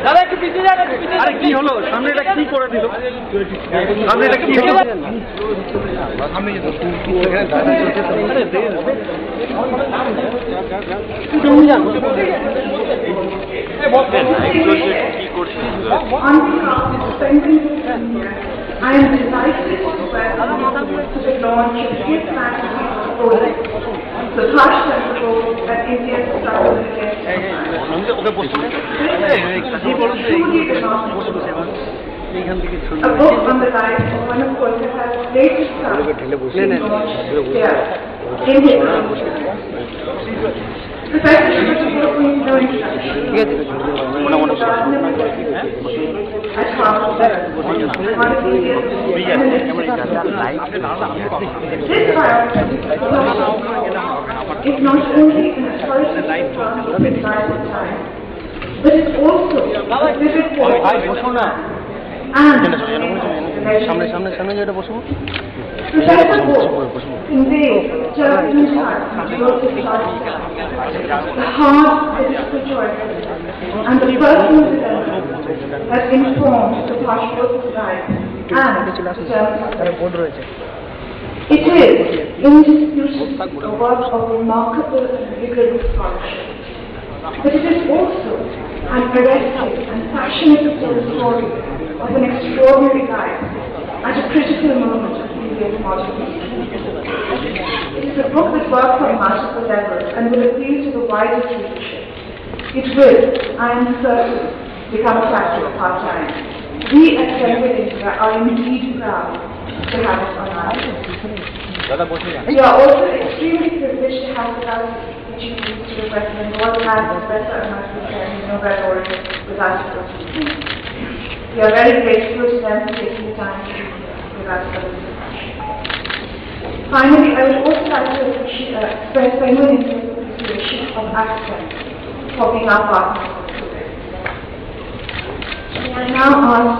দাদা একটু পিছিয়ে যান, আরে কি হলো? সামনে এটা কি করে দিল? সামনে এটা কি হলো? সামনে যেত I am delighted to welcome to the launch of his magazine project, Subhas Chandra Bose and India's struggle against a book on the life of one of Kolkata's latest stars, Professor Subhas is not only an authoritative account of his life and time, but it's also a vivid portrait and Professor Bose conveys German heart, the hard political choices and the personal development that informed the Bose's life and the German. It is indisputably a work of remarkable and vigorous scholarship, but it is also an arresting and passionate story of an extraordinary life at a critical moment of India's modern history. It is a book that works on multiple levels and will appeal to the widest readership. It will, I am certain, become a classic of our time. We at Temple India are indeed proud to have it on our list. We are also extremely privileged to have with us the Chief Minister of West Bengal and Professor Amartya, Nobel laureate, with us this evening. We are very grateful to them for taking the time to be here with us for this discussion. Finally, I would also like to express my enormous appreciation of Aspen for being our partner. I now ask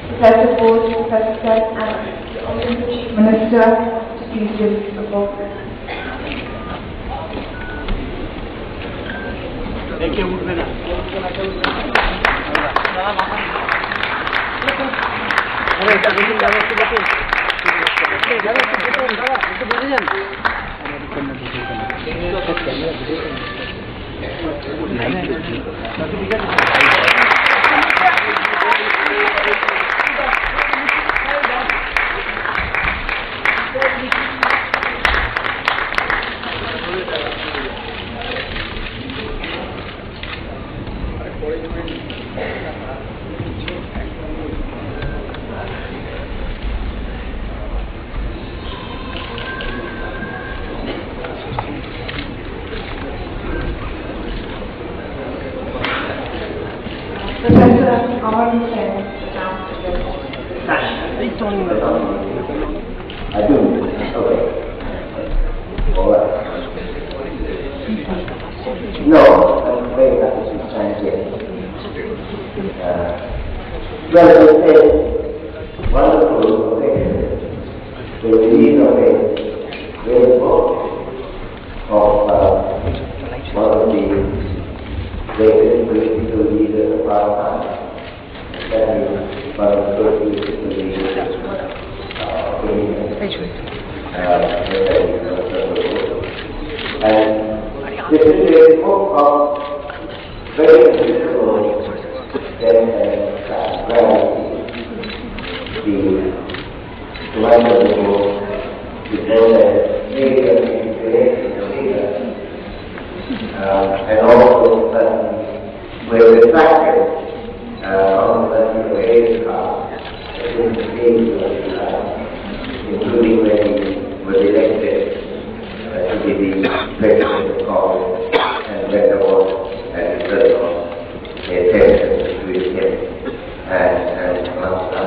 Professor Bose, Professor Seth, and the Chief Minister to please give the floor. Thank you. Professor Amartya, I do. Okay. All right. No, I'm very happy to stand here. Well, as I said, wonderful occasion. The release of a great book of one of the greatest political leaders of our time. That is one of the first political leaders of India. And this is a book of very visible gravity. The one of the book is known as media manipulation of leaders. And also we're reflected on the behavior including when he was elected to be the president of Congress, and when there was as a result the attention between him and Mamata.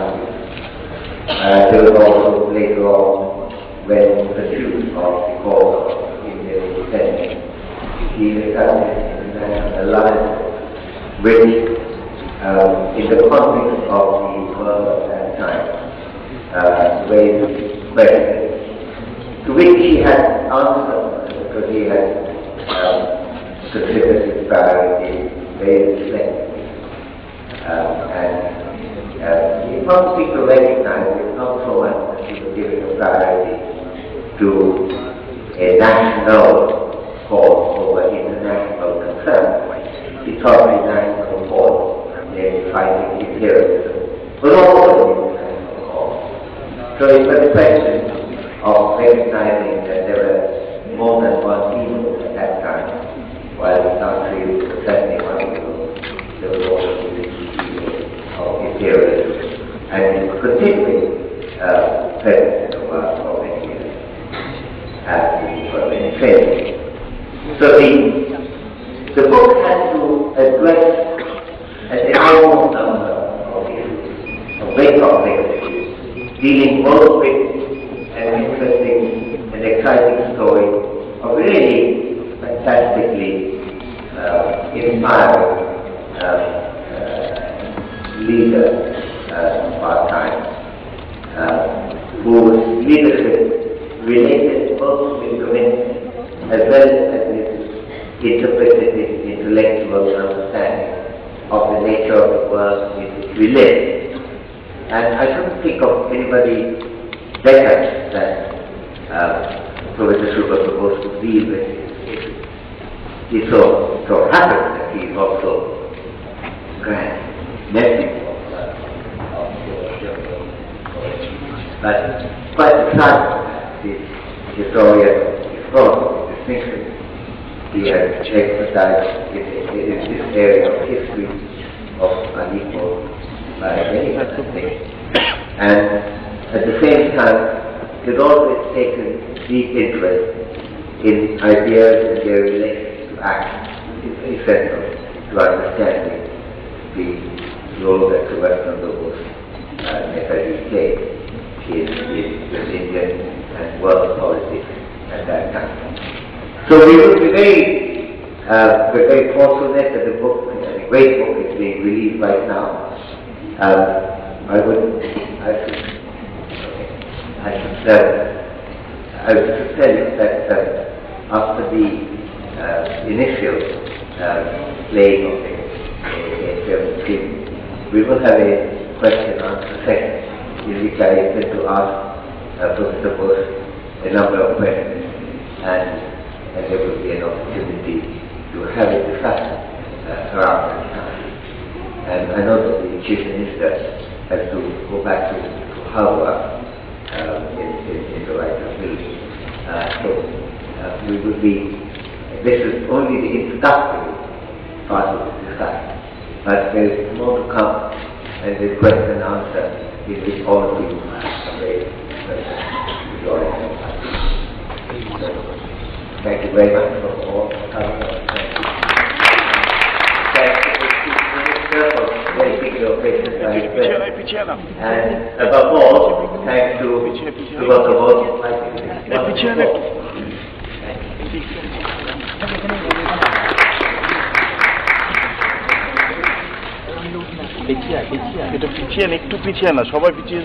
There was also later on when the truth of the cause of Indian independence, he established the National Alliance, which in the context of the world at that time raised questions to which he had answered because he had considered his priority very reflectively. And what people recognize is not so much that people giving a priority to a national cause over international concern. It's already national cause in fighting imperialism, but also an international cause. So it's a question of recognizing that there were more than one evil at that time, while the country was certainly one evil, there was also the evil of imperialism, and it was continuing present in the world for many years, as we were in training. So the book has to address an enormous number of issues, of great complexity, dealing both with an interesting and exciting story of really fantastically inspiring leader of our time, whose leadership related both with commitment as well as with interpretative intellectual understanding of the nature of the world in which we live. And I couldn't think of anybody better than Professor Subhas Chandra Bose to deal with this issue. He so happens that he is also grand nephew of but quite aside this historian, historical distinction, he has exercised in this area of history of unequal by many other things. And at the same time, he has always taken deep interest in ideas and their relation to action, which is essential to understanding the role that Subhas Chandra Bose Nationalism played in Indian and world politics at that time. So we would be very fortunate that the book, a great book, is being released right now. I should tell you that after the initial playing of a film screen, we will have a question and answer session in which I intend to ask Professor Bose a number of questions, and there will be an opportunity to have a discussion around that time. And I know that the Chief Minister has to go back to Harvard in the right of building. So we will be, this is only the introductory part of the discussion, but there is more to come, and the question and answer in which all of you are very enjoying. Thank you very much for all coming. Thank you to the Chief Minister for taking your patience and above all, thanks to Subhas Chandra Bose. এটা পিছিয়ে একটু পিছিয়ে না, সবাই পিছিয়ে।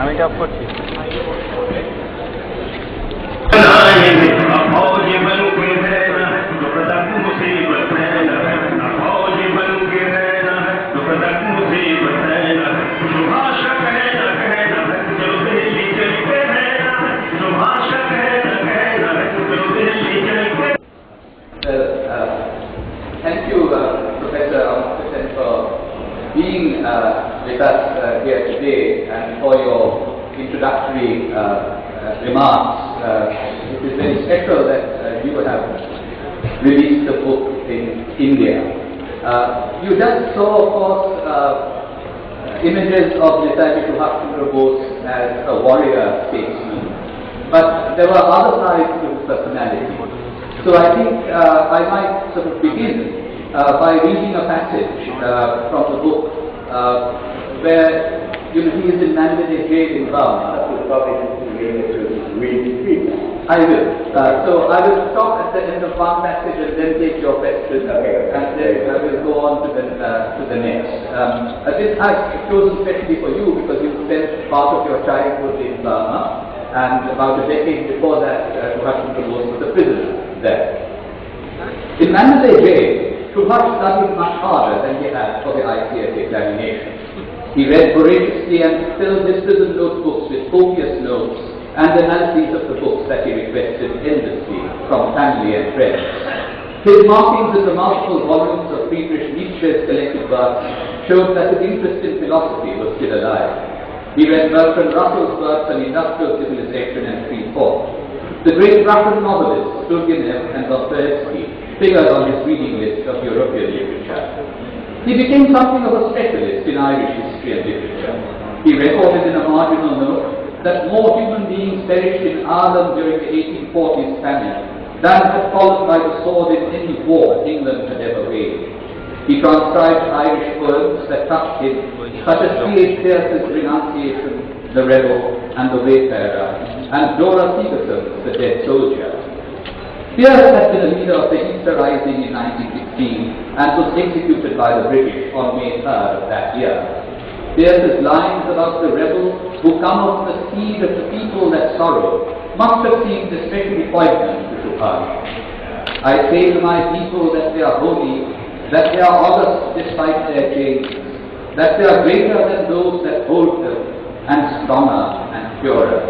আমি এটা of করছি। Thank you, Professor Aspen, for being with us here today and for your introductory remarks. it is very special that you have released the book in India. You just saw, of course, images of Netaji Subhas Chandra Bose as a warrior statesman, but there were other sides to his personality. So I think I might sort of begin by reading a passage from the book where he is in Mandalay jail in Burma. I will. So I will stop at the end of one passage and then take your question, and then I will go on to the next. This I've chosen especially for you because you spent part of your childhood in Burma, and about a decade before that, Subhas Chandra Bose was a prisoner there. In Mandalay jail, Subhas studied much harder than he had for the ICS examination. He read voraciously and filled his prison notebooks with copious notes and analyses of the books that he requested endlessly from family and friends. His markings in the multiple volumes of Friedrich Nietzsche's collected works showed that his interest in philosophy was still alive. He read Bertrand Russell's works on industrial civilization and free thought. The great Russian novelists Turgenev and Dostoevsky figured on his reading list of European literature. He became something of a specialist in Irish history and literature. He recorded in a marginal note that more human beings perished in Ireland during the 1840s famine than had fallen by the sword in any war England had ever waged. He transcribed Irish poems that touched him, such as P.H. Pearce's Renunciation, The Rebel, and The Wayfarer, and Dora Sigerson's The Dead Soldier. Pearce had been a leader of the Easter Rising in 1916 and was executed by the British on May 3rd of that year. Pearce's lines about the rebels who come of the seed of the people that sorrow must have seemed especially poignant to Subhas. I say to my people that they are holy, that they are august despite their chains, that they are greater than those that hold them, and stronger and purer.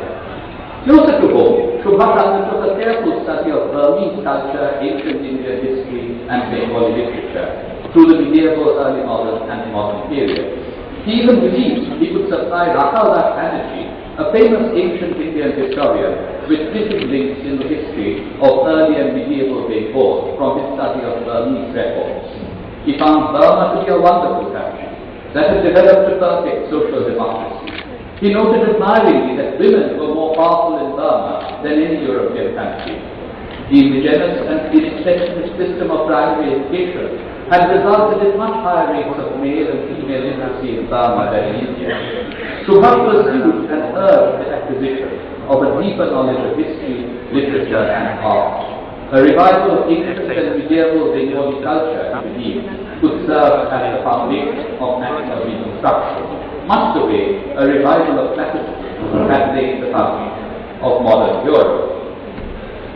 Closer to home, Subhas undertook a careful study of Burmese culture, ancient Indian history, and Bengali literature through the medieval, early modern, and modern periods. He even believed he could supply Rakhaldas Banerjee, a famous ancient Indian historian, with missing links in the history of early and medieval Bengal from his study of Burmese records. He found Burma to be a wonderful country that had developed a perfect social democracy. He noted admiringly that women were more powerful in Burma than any European country. The indigenous and inexpensive system of primary education had resulted in much higher rates of male and female literacy in Burma than in India. Subhas pursued and urged the acquisition of a deeper knowledge of history, literature, and art. A revival of ancient and medieval Bengali culture, he believed, could serve as the foundation of national reconstruction, much the way a revival of classicism had laid the foundation of modern Europe.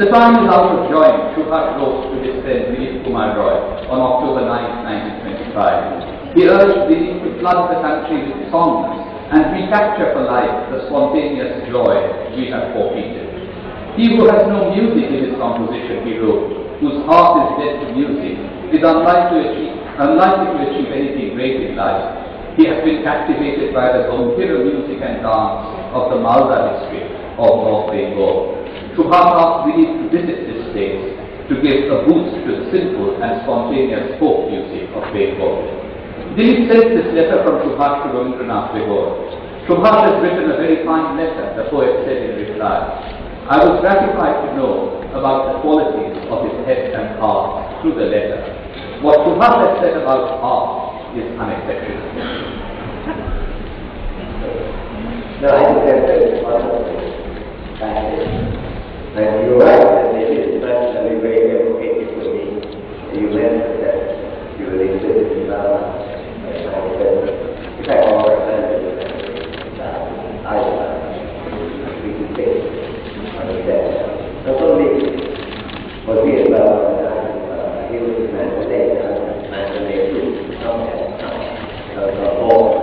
The time is out of joint, Subhas wrote to his friend Dilip Kumar Roy on October 9, 1925. He urged Dilip to flood the country with songs and recapture for life the spontaneous joy we have forfeited. He who has no music in his composition, he wrote, whose heart is dead to music, is unlikely to achieve anything great in life. He has been captivated by the Gambhira music and dance of the Malda district of North Bengal. Subhas asked Dilip to visit this place to give a boost to the simple and spontaneous folk music of Bengal. Dilip sent this letter from Subhas to Rabindranath Tagore. Subhas has written a very fine letter, the poet said in reply. I was gratified to know about the qualities of his head and heart through the letter. What Subhas has said about art is unexceptional. No, I think that's one of the factors. And you're right that this is personally very educated for me. You mentioned that you will exist in Burma. In fact, all our friends we can say that not only was he in Burma, he was in Mandalay too, not all.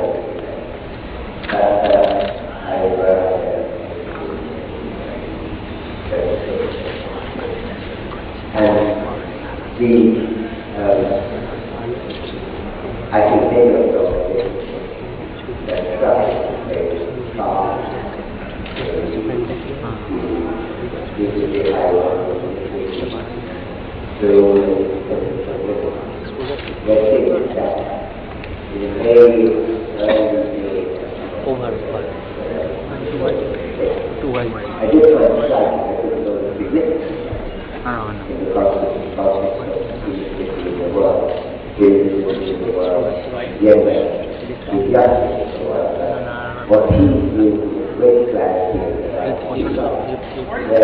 I can think of something that trust is far. This is the to get things that in a very early I just want to try to put those beginnings in the process in the world, in the world, Yemen, the justice in the world, what he views with great clarity the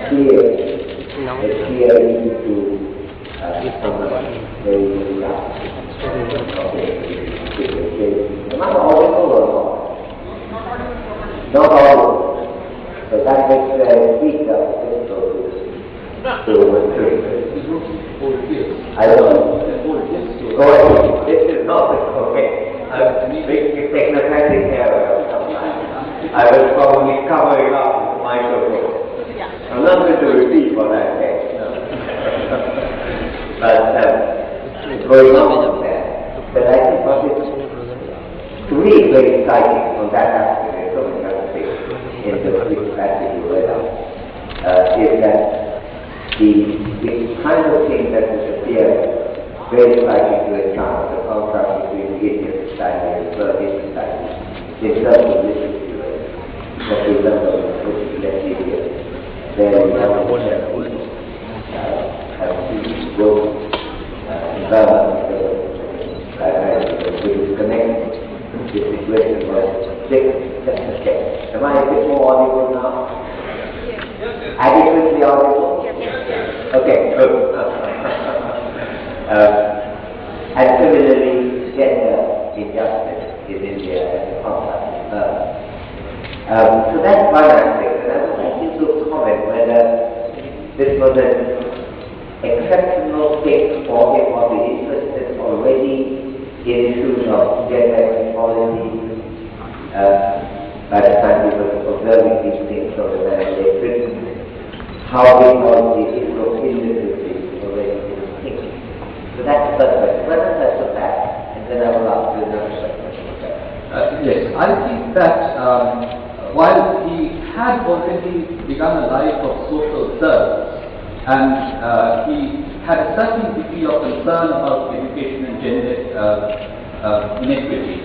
fear leads to very good practice. Not all in the world, not all. So that makes the speech difficult to retrieve. I don't know. Go ahead. This is not okay. I'm making technocratic error sometimes. I was probably covering up with microphone. I'm not going to repeat what I said. But going on from there, but I think what is really very exciting from that aspect, there's so many other things in the Greek passage you read out, is that the kind of thing that would appear very striking to a child, the contrast between the Indian society and the Burmese society, in terms of literature, that we learn of the book, let's see here, there we have a people have seen both in Burma, which is connected to the situation was okay. Am I a bit more audible now? Adequately audible? Okay, good. And similarly, gender injustice in India as a contrast in Burma. So that's one aspect, and I would like you to comment whether this was an exceptional thing for him or the interested already in issues of gender equality by the time he was observing these things from the Mandalay prison, how big was the issue of illiteracy already in his thinking. So that's the first question. Why don't I put that, and then I will ask you another question. Yes, I think that while he had already begun a life of social service, and he had a certain degree of concern about education and gender inequity,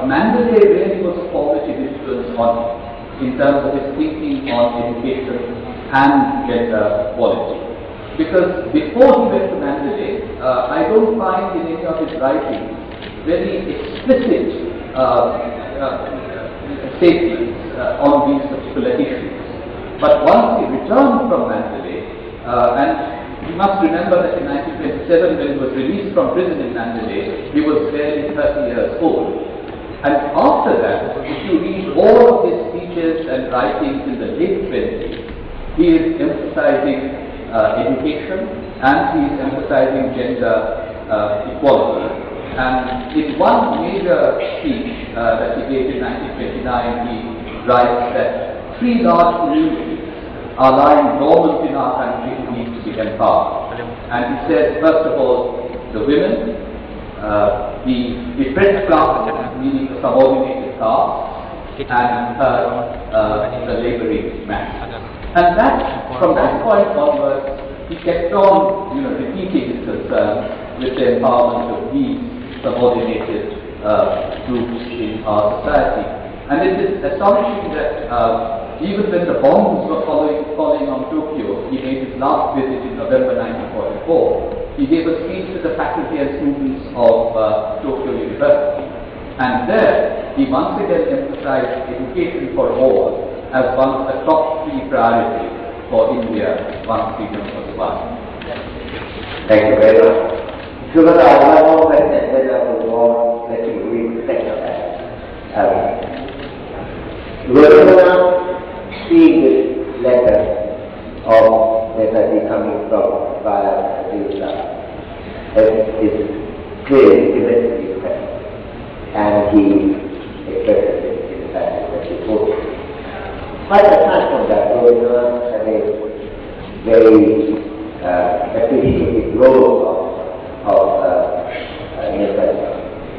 Mandalay really was a formative influence on him in terms of his thinking on education and gender equality. Because before he went to Mandalay, I don't find in any of his writings very explicit statements on these particular issues. But once he returned from Mandalay, and you must remember that in 1927, when he was released from prison in Mandalay, he was barely 30 years old. And after that, if you read all of his speeches and writings in the late 20s, he is emphasizing education and he is emphasizing gender equality. And in one major speech that he gave in 1929, he writes that 3 large communities are lying dormant in our country who need to be empowered. And he says, first of all, the women, the oppressed classes, meaning the subordinated caste, and the laboring mass. And that, from that point onwards, he kept on, repeating his concerns with the empowerment of these subordinated groups in our society. And it is astonishing that even when the bombs were falling on Tokyo, he made his last visit in November 1944. He gave a speech to the faculty and students of Tokyo University. And there, he once again emphasized education for all as one of the top 3 priorities for India once freedom was won. Thank you very much. Sugata, I have one question, then I will go on, let you read the second of that. Seeing this letter of Majesty coming from via Sugata, is clearly immensely impressive, and he expresses it in the passage that he quoted. Quite aside from that, Rohingya had a very appreciated role of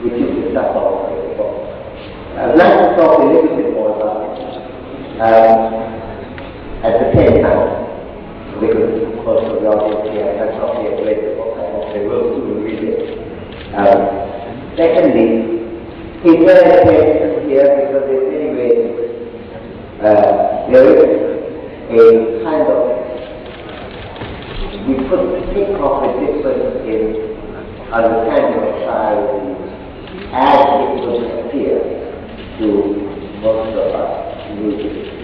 which is discussed also in the book. I'd like to talk a little bit more about it. At the same time, because most of the audience here has not Secondly, is there a tension here because in many ways there is a kind of, we could think of a difference in understanding of society as it would appear to most of us usually.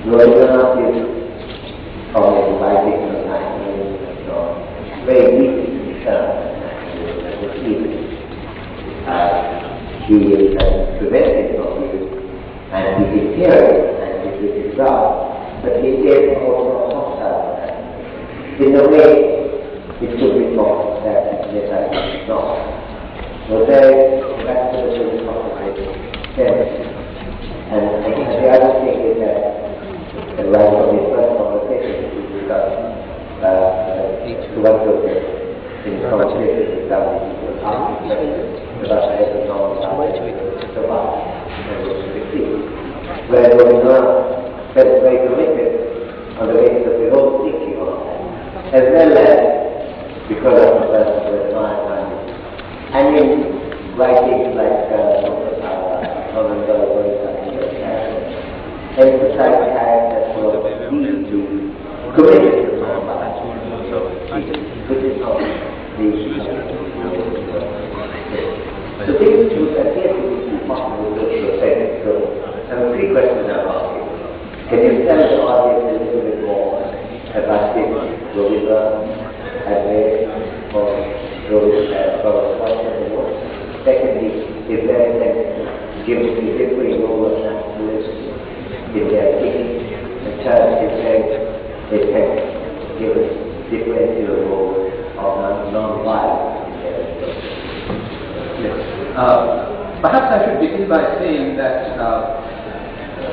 Rabindranath is from a writing of nationalism and so on, very deeply concerned with nationalism as a feeling. He is prevented from it, and he did hear it, and he did his job, but he is also hostile. In a way, it should be thought that yes, I is not. So there is back to the complicated sense. And the other thing is that, right from his first conversation, we discussed Subhas Chandra Bose in conversation with Gandhi, about the economic survive and succeed. Where Rabindranath felt very committed on the basis of his own thinking on that, as well as because of the person who is my time. And in writings like emphasize characters who are deeply committed to nonviolence, which is not so these two appear to be possible to effect. So I have three questions about you. Can you tell the audience a little bit more about Rabindranath as a Rabindranath? Secondly, is there a sense given the differing role of nationalism in their thinking? And third, is there a sense given differential role of non-violence in their thinking? Yes. Perhaps I should begin by saying that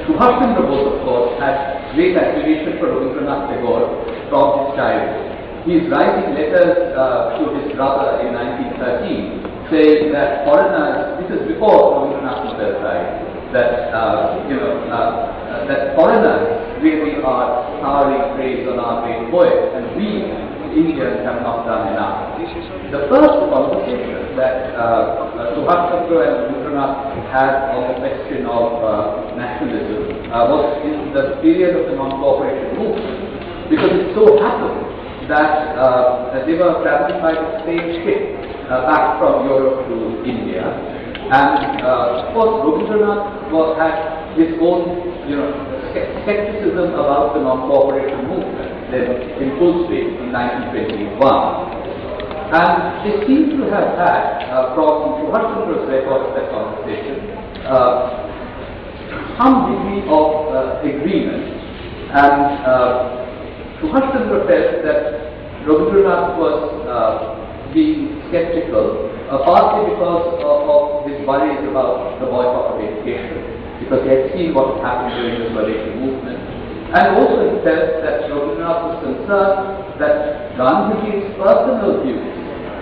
Subhas Chandra Bose, of course, had great admiration for Rabindranath Tagore from his childhood. He is writing letters to his brother in 1913, saying that foreigners, this is before Rabindranath himself died, that that foreigners really are showering praise on our great poet, and we Indians have not done enough. The first conversation that Subhas Chandra and Rabindranath had on the question of nationalism was in the period of the non-cooperation movement, because it so happened that they were traveling by the same ship back from Europe to India, and of course Rabindranath had his own, skepticism about the non-cooperation movement then in full swing in 1921, and they seem to have had from Subhas Chandra's record of that conversation some degree of agreement, and Subhas Chandra felt that Rabindranath was being skeptical, partly because of his worries about the boycott of education, because he had seen what happened during the Swadeshi movement, and also he felt that Rabindranath was concerned that Gandhiji's personal views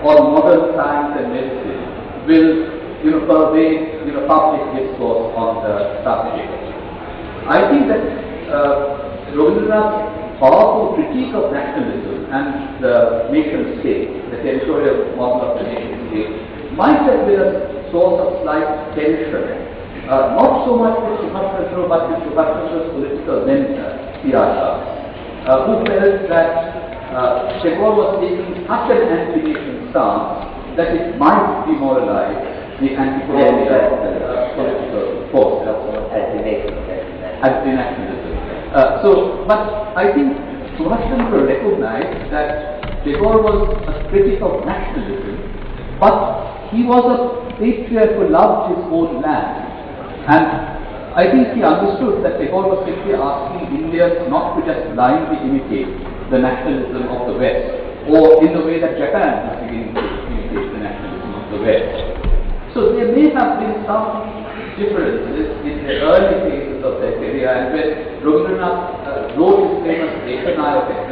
on modern science and medicine will, pervade, public discourse on the subject. I think that Rabindranath's powerful critique of nationalism and the nation state, the territorial model of the nation state, might have been a source of slight tension, not so much with Subhas Chandra, but with Subhas Chandra's political mentor, who felt that Tagore was taking such an anti-nation stance that it might demoralize the anti-colonial political force, anti-nationalism. But I think Subhas Chandra recognized that Tagore was a critic of nationalism, but he was a patriot who loved his own land. And I think he understood that Tagore was simply asking Indians not to just blindly imitate the nationalism of the West, or in the way that Japan was beginning to imitate the nationalism of the West. So there may have been some differences in the early phases of their career, and when Rabindranath wrote his famous Dekanai of West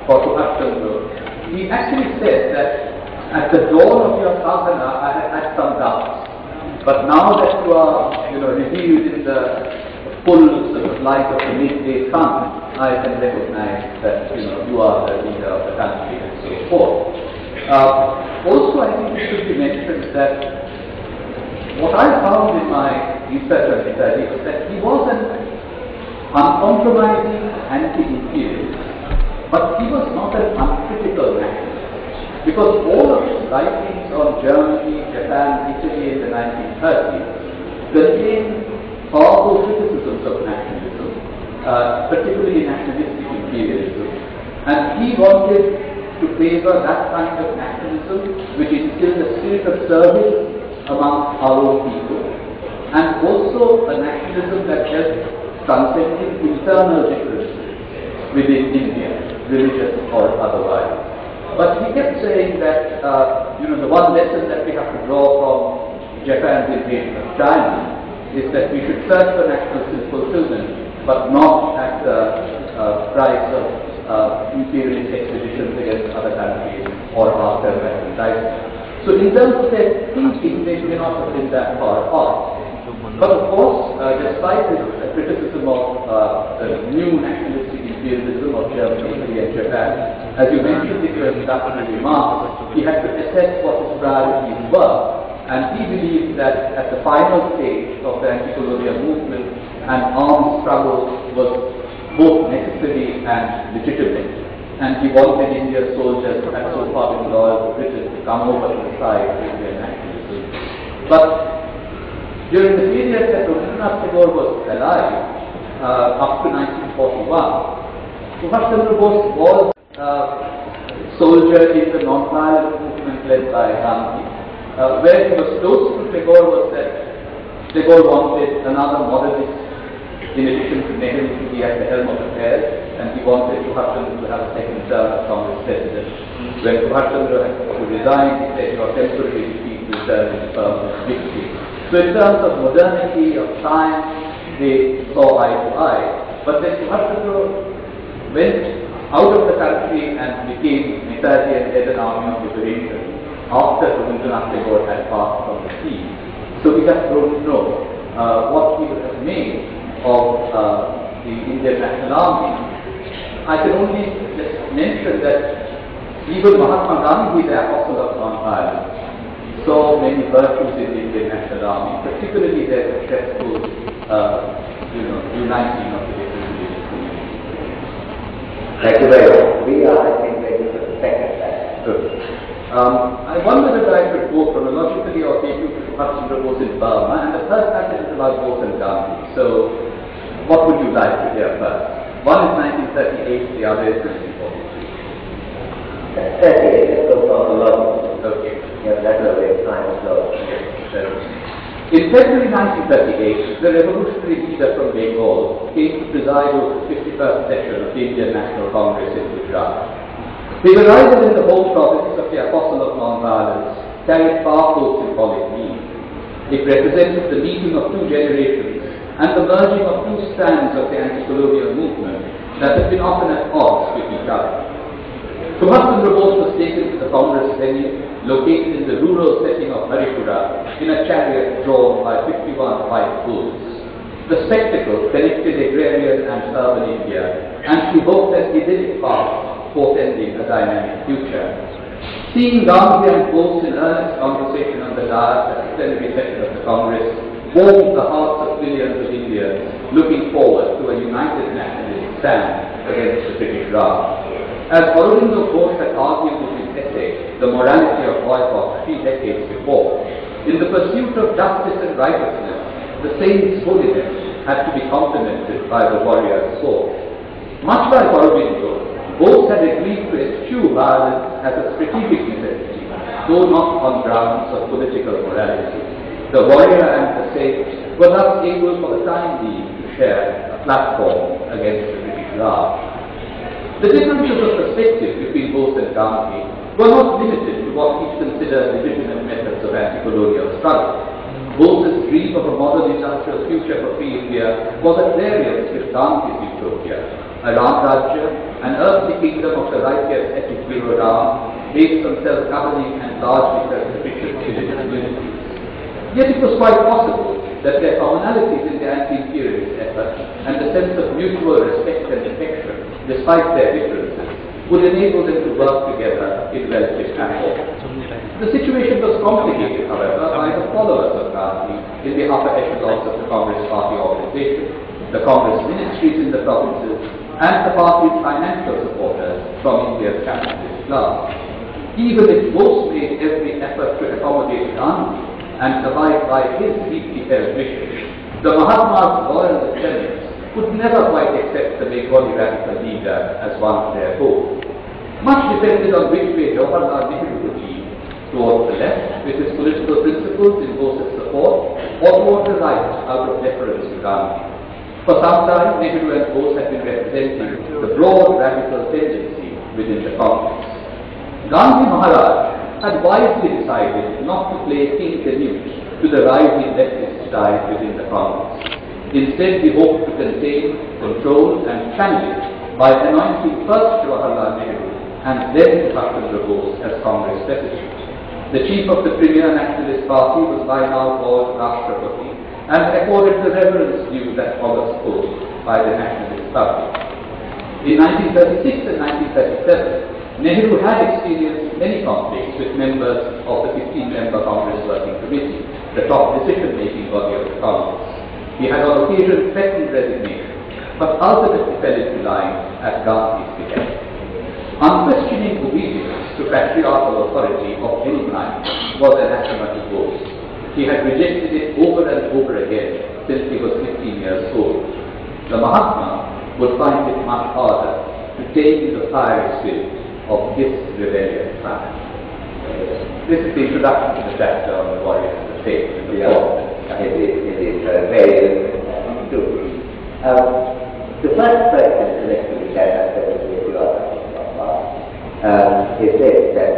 for Subhas Chandra, he actually said that at the dawn of your sadhana I had had some doubts, but now that you are revealed in the full sort of light of the midday sun, I can recognize that you are the leader of the country and so forth. Also, I think it should be mentioned that what I found in my research on Netaji was that he was an uncompromising anti-imperialist, but he was not an uncritical nationalist, because all of his writings on Germany, Japan, Italy in the 1930s contained powerful criticisms of nationalism, particularly nationalistic imperialism, and he wanted to favor that kind of nationalism which instilled a spirit of service among our own people, and also a nationalism that helped transcending internal differences within India, religious or otherwise. But he kept saying that, the one lesson that we have to draw from Japan's invasion of China is that we should search for national fulfillment, but not at the price of imperialist expeditions against other countries or after aggrandizement. So in terms of their thinking, they may not have been that far apart. But of course, despite this criticism of the new nationalistic imperialism of Germany, Italy and Japan, as you mentioned in your introductory remarks, he had to assess what his priorities were, and he believed that at the final stage of the anti-colonial movement, an armed struggle was both necessary and legitimate, and he wanted India's soldiers who had so far been loyal to Britain to come over to the side of Indian nationalism. But during the period that Rabindranath Tagore was alive, up to 1941, Subhas Chandra Bose was a soldier in the non-violent movement led by Gandhi. Where he was close to Tagore was that Tagore wanted another modernist in addition to Nehru to be at the helm of affairs, and he wanted Subhas Chandra to have a second term as Congress president. When Subhas Chandra had to resign, he said, "Your temporary defeat will turn into permanent victory." So in terms of modernity, of science, they saw eye to eye. But then Subhas Chandra went out of the country and became Netaji and led an army of liberation after Rabindranath Tagore had passed from the sea. So we just don't know what he would have made of the Indian National Army. I can only just mention that even Mahatma Gandhi, the apostle of non-violence, saw many virtues in the Indian National Army, particularly their successful, uniting of the different religious communities. Thank you very much. We are, I think, ready for the second batch. Good. I wonder whether I should go chronologically or take you to Subhas Chandra Bose in Burma, and the first passage is about Bose and Gandhi. So, what would you like to hear first? One is 1938, the other is 1943. 38, let's go chronologically. Okay. Yeah, that's a way of time slow. In February 1938, the revolutionary leader from Bengal came to preside over the 51st session of the Indian National Congress in Gujarat. His arrival in the whole province of the Apostle of Non-Violence carried powerful symbolic meaning. It represented the meeting of two generations and the merging of two strands of the anti-colonial movement that had been often at odds with each other. Subhas Chandra Bose was taken to the Congress venue, located in the rural setting of Haripura, in a chariot drawn by 51 white bulls. The spectacle connected agrarian and urban India, and evoked an idyllic past, portending a dynamic future. Seeing Gandhi and Bose in earnest conversation on the dais at the plenary session of the Congress warmed the hearts of millions of Indians looking forward to a united nationalist stand against the British Raj. As Aurobindo Ghosh had argued in his essay, The Morality of Boycott, 3 decades before, in the pursuit of justice and righteousness, the saint's holiness had to be complemented by the warrior's sword. Much like Aurobindo, Bose had agreed to eschew violence as a strategic necessity, though not on grounds of political morality. The warrior and the saint were thus able for the time being to share a platform against the British Raj. The differences of perspective between Bose and Gandhi were not limited to what he considered legitimate methods of anti-colonial struggle. Bose's dream of a modern industrial future for free India was at variance with Gandhi's utopia, a Ram Rajya, an earthly kingdom of the righteous epic hero Ram, based on self-governing and largely self-sufficient religious communities. Yet it was quite possible that their commonalities in the anti-imperialist effort and the sense of mutual respect and affection, despite their differences, would enable them to work together in relative accord. The situation was complicated, however, by the followers of Gandhi in the upper echelons of the Congress Party organization, the Congress ministries in the provinces, and the party's financial supporters from India's capitalist class. Even if Bose made every effort to accommodate Gandhi and abide by his deeply held wishes, the Mahatma's loyal lieutenants could never quite accept the Bengali radical leader as one of their foes. Much depended on which way Jawaharlal Nehru would lead, towards the left with his political principles in Bose's support, or towards the right out of deference to Gandhi. For some time, Nehru and Bose had been representing the broad radical tendency within the Congress. Gandhi Maharaj had wisely decided not to play king canute to the rising leftist tide within the Congress. Instead, he hoped to contain, control, and channel it by anointing first Jawaharlal Nehru and then Subhas Chandra Bose as Congress president. The chief of the premier nationalist party was by now called Rashtrapati and accorded the reverence due that was supposed by the nationalist public. In 1936 and 1937, Nehru had experienced many conflicts with members of the 15-member Congress Working Committee, the top decision-making body of the Congress. He had on occasion threatened resignation, but ultimately fell into line at Gandhi's behest. Unquestioning obedience to patriarchal authority of any kind was anathema to Bose. He had rejected it over and over again since he was 15 years old. The Mahatma would find it much harder to tame the fiery spirit of this rebellious triumph. This is the introduction to the chapter on the warriors of the faith and the It is very true. The first question connected with that aspect of what you are talking about is this, that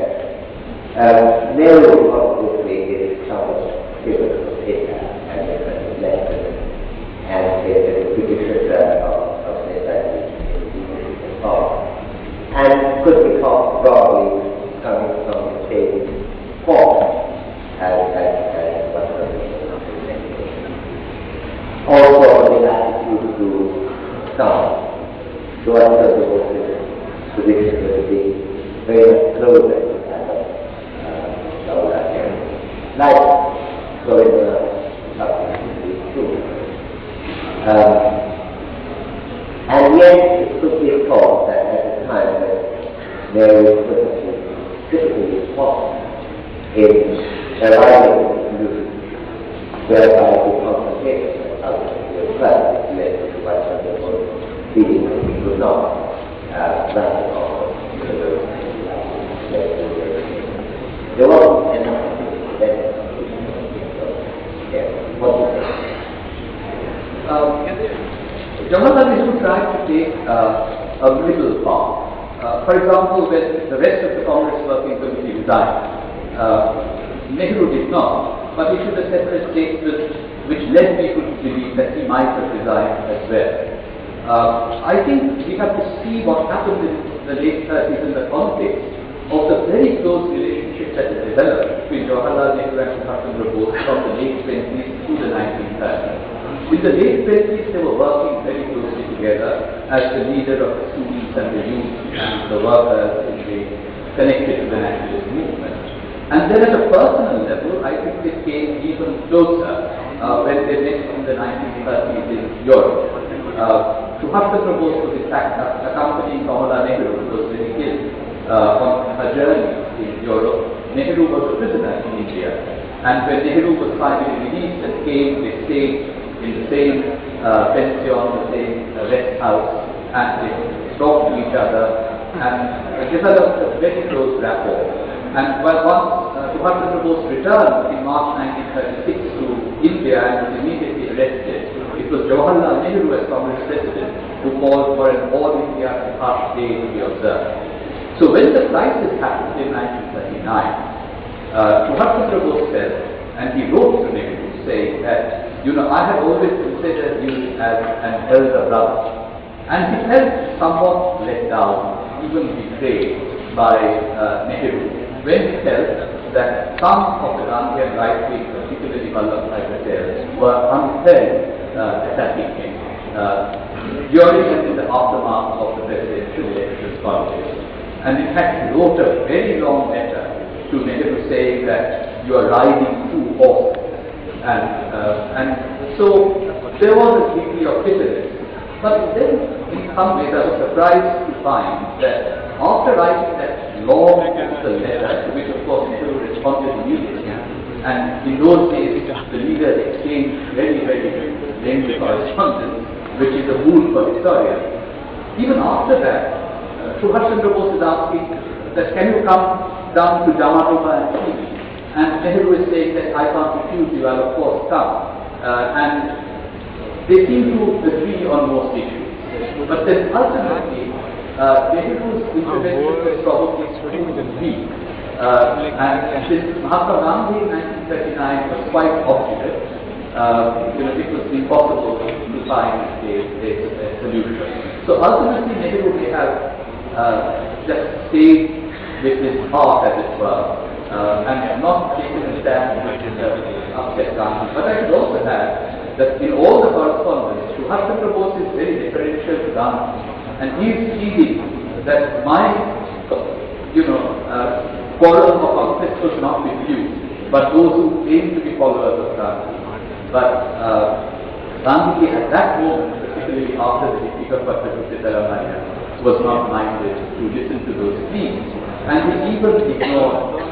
Nehru obviously is somewhat pivotal figure and a lesson and is a British return of necessity in the past. And could be probably coming from the same form as what was also the attitude to sound. So I thought the position would be very much closer to that of Sugata. Like Florida subsequently too. And yet it could be thought that at the time that there was critically important in arriving at a solution whereby the confrontation ultimately occurred, which led to Subhas Chandra Bose feeling that he could not run the Congress. There wasn't enough what do you think? Jawaharlal Nehru tried to take a middle path. For example, when the rest of the Congress Working Committee resigned, Nehru did not, but issued a separate statement which led people to believe that he might have resigned as well. I think we have to see what happened in the late 30s in the context of the very close relationship that had developed between Jawaharlal Nehru and Subhas Chandra Bose from the late 20s to the 1930s. In the late 20s, they were working very closely together as the leader of the students and the youth and the workers connected to the nationalist movement. And then at a personal level, I think they came even closer when they met in the 1930s in Europe. Subhas Chandra Bose was in fact accompanying Jawaharlal Nehru, who was very ill on her journey in Europe. Nehru was a prisoner in India, and when Nehru was finally released and came, they stayed in the same pension, the same rest house, and they talked to each other and developed a very close rapport. And once Subhas Chandra Bose returned in March 1936 to India and was immediately arrested, it was Jawaharlal Nehru as Congress President who called for an all-India Subhash Day to be observed. So when the crisis happened in 1939, Subhas Chandra Bose said, and he wrote to Nehru saying that, I have always considered you as an elder brother. And he felt somewhat let down, even betrayed by Nehru, when he felt that some of the Gandhian right wing, particularly Vallabhbhai Patel, were unfairly attacking him during and in the aftermath of the presidential election contest. And in fact, he wrote a very long letter to Nehru saying that you are riding two horses. And so there was a degree of bitterness. But then, in some ways, I was surprised to find that after writing that long physical letter, to which of course people responded immediately, and in those days the leaders exchanged very, very lengthy correspondence, which is a boon for historians. Even after that, Subhas Chandra Bose is asking that can you come down to Jamatoba and see me? And Nehru is saying that I can't refuse you, I'll of course come. And they seem to agree on most issues. But then ultimately, Nehru's intervention was probably too weak. And since Mahatma Gandhi in 1939 was quite obdurate, it was impossible to find a solution. So ultimately, Nehru may have just stayed with his heart, as it were, and not taken a stand with upset Gandhi. But I should also add that in all the correspondence, Subhas Chandra Bose is very deferential to Gandhi, and he is pleading that my, quarrel of conquest was not with you, but those who claim to be followers of Gandhi. But Gandhi at that moment, particularly after the defeat of Pattabhi, was not minded to listen to those pleas, and he even ignored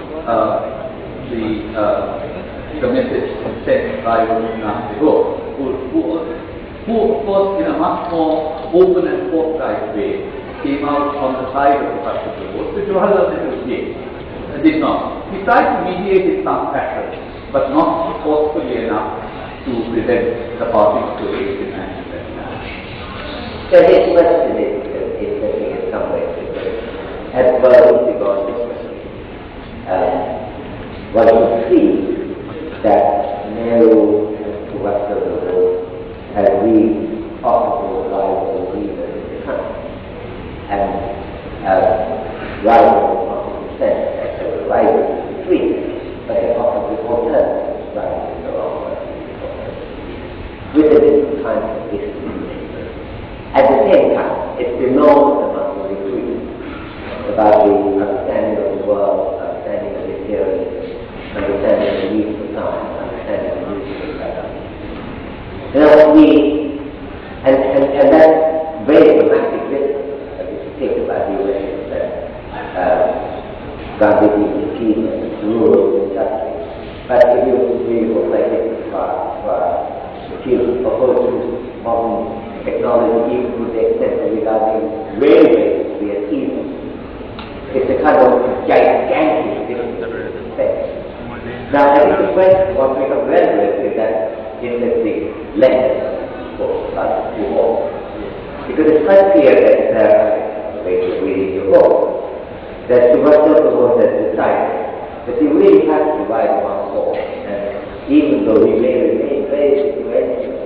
the message sent by Rabindranath Tagore, who of course in a much more open and forthright way came out on the side of Subhas Chandra Bose, which Jawaharlal Nehru did not. He tried to mediate in some fashion, but not forcefully enough to prevent the party to raise in 1939. So his question is interesting in some ways, as well as because one can see that Nehru and Subhas Chandra Bose have been possible rival leaders in the country, and rival not in the sense that they were rivals between them, but they possibly alternative rivals in the wrong way, with a different kind of history. At the same time, it's enormous amount of agreement about the understanding of the world, understanding of materialism, understanding the needs of time, understanding the needs of society. And that's very dramatic difference if you think about the elections that Gandhi achieved rural industry. But if you really would like it to achieve proposed modern technology, even to the extent of regarding railways to be achieved, it's a kind of gigantic difference in space. Now, I think the question, what we have read with is that interesting lesson for us to all. Because it's quite clear that, based on reading your book, that Subhas Chandra Bose has decided that he really has to ride one horse, and even though he may remain very influential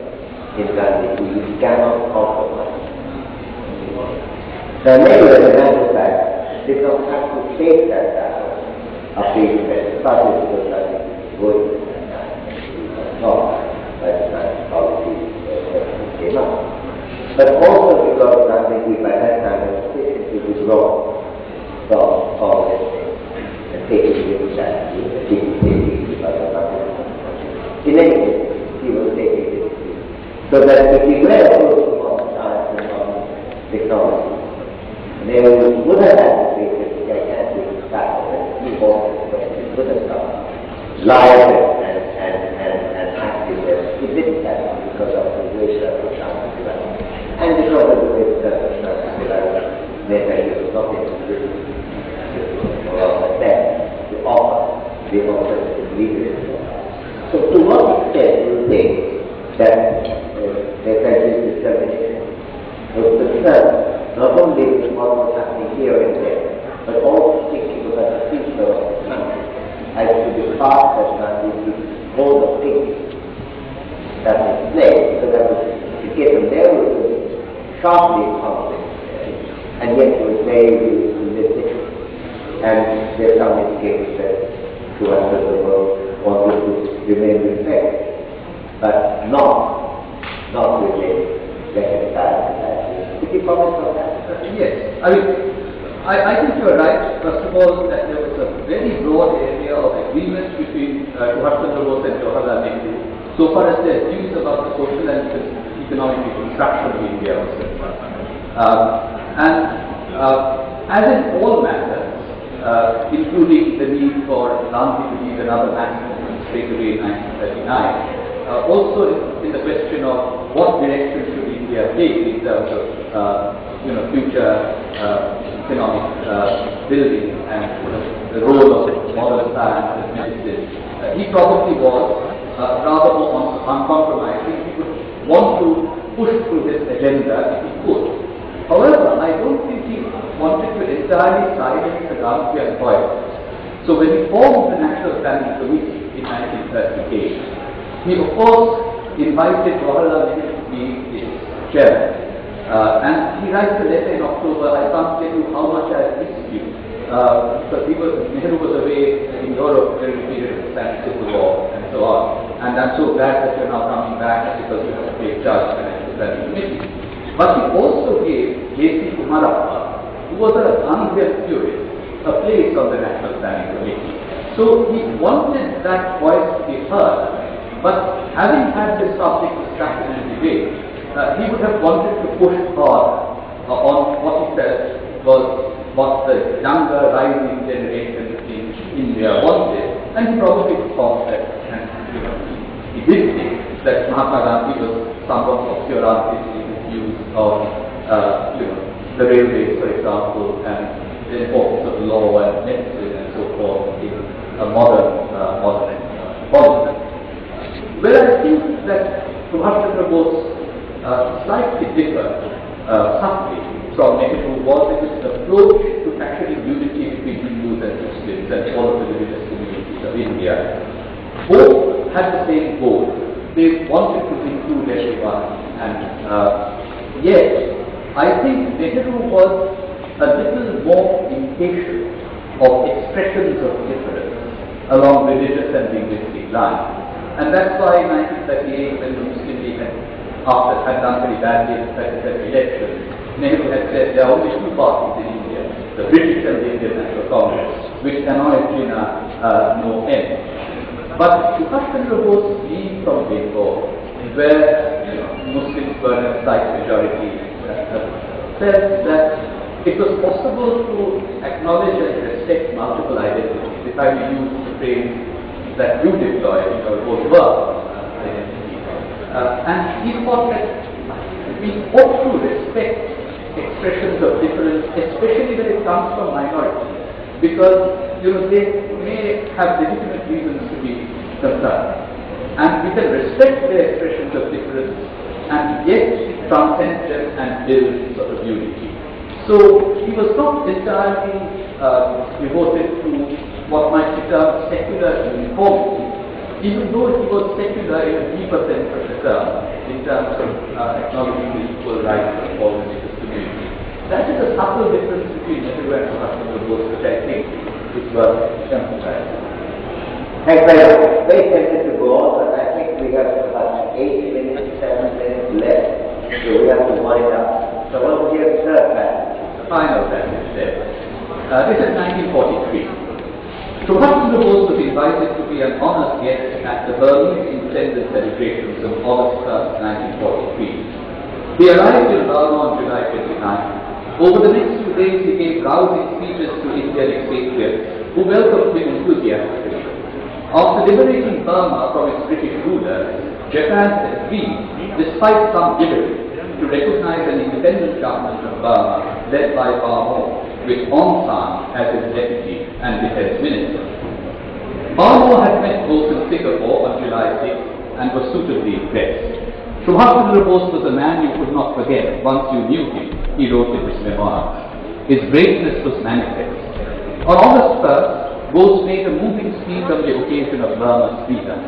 in Gandhi, he cannot compromise. Now, maybe as a matter of fact, did not have to face that battle of being partly because I think it's going to not by the time policy came up. But also because I think we by that time had sufficiently withdrawn from all this and taken the strategy, taking the other countries. In any case, he was taking it. So that if he were approached upon science and on technology, they would have had to face a gigantic battle and he was questions would have come live and active as he didn't have because of the way circumstances developed. And because of the way circumstances developed, maybe he was not in a position or attempt to offer the alternative leadership. So to what extent do you think that the country's determination was concerned not only with what was happening here and there, but also thinking about the future of the country as to the path that Gandhi took hold of thinking that was played. So that was the case of there was sharply conflict, and yet it was very realistic. And there are some indications that to us as the world wanted to remain respected, but not really reconciled. Could you comment on that? Yes. I think you are right, first of all, that there was a very broad area of agreement between Subhas Chandra Bose and Jawaharlal Nehru so far as their views about the social and economic reconstruction of India was concerned. As in all matters, including the need for Gandhi to lead another national movement straight away in 1939, also in the question of what direction should India take in terms of future economic building and the role of modern science and medicine. He probably was rather more uncompromising. He would want to push through this agenda if he could. However, I don't think he wanted to entirely silence the Gandhian voice. So when he formed the National Planning Committee in 1938, he of course invited Jawaharlal Nehru to be his chairman. And he writes a letter in October, I can't tell you how much I missed you. Because Nehru was away in Europe during the period of the Spanish Civil War and so on. And I'm so glad that you're now coming back because you have to take charge of the National Planning Committee. But he also gave J.C. Kumarappa, who was a Gandhian purist, a place on the National Planning Committee. So he wanted that voice to be heard. But having had this public discussion and debate, he would have wanted to push hard on what he felt was what the younger rising generation in India wanted, and he probably thought that, and he did think that Mahatma Gandhi was somewhat obscurantistic in his views of the railways, for example, and the importance of law and medicine and so forth in a modern policy. Well, I think that Subhas Chandra Bose slightly differed subtly from Nehru was in his approach to actually unity between Hindus and Muslims and all of the religious communities of India. Both had the same goal. They wanted to include everyone, and yet I think Nehru was a little more impatient of expressions of difference along religious and linguistic lines. And that's why in 1938, when the Muslim League had done very badly in the 37 elections, Nehru had said there are only two parties in India, the British and the Indian National Congress, which annoyed Jinnah no end. But Subhas Chandra Bose being from Bengal, where Muslims were in a slight majority, said that it was possible to acknowledge and respect multiple identities. If I may use the phrase that you deploy in your own work, identity. And he thought that we ought to respect expressions of difference, especially when it comes from minorities, because they may have legitimate reasons to be concerned. And we can respect their expressions of difference and yet transcend them and build sort of unity. So he was not entirely devoted to what might be termed secular uniformity, even though he was secular in a deeper sense of the term, in terms of acknowledging the equal rights of all religious communities. That is a subtle difference between Nehru and Subhas Chandra Bose, which I think is worth emphasizing. Thanks very much. Very tempted to go on, but I think we have about 8 minutes, 7 minutes left, so we have to wind up. So what was your third panel? The final panel is there. This is 1943. Subhas Chandra Bose was invited to be an honoured guest at the Burmese Independence celebrations of August 1st, 1943. He arrived in Burma on July 29th. Over the next 2 days, he gave rousing speeches to Indian expatriates who welcomed him enthusiastically. After liberating Burma from its British rulers, Japan agreed, despite some delay, to recognize an independent government of Burma led by Barmo, with Aung San as its deputy and defense minister. Barmo had met Bose in Singapore on July 6th and was suitably impressed. Subhas Chandra Bose was a man you could not forget once you knew him, he wrote in his memoirs. His greatness was manifest. On August 1st, Bose made a moving speech on the occasion of Burma's freedom.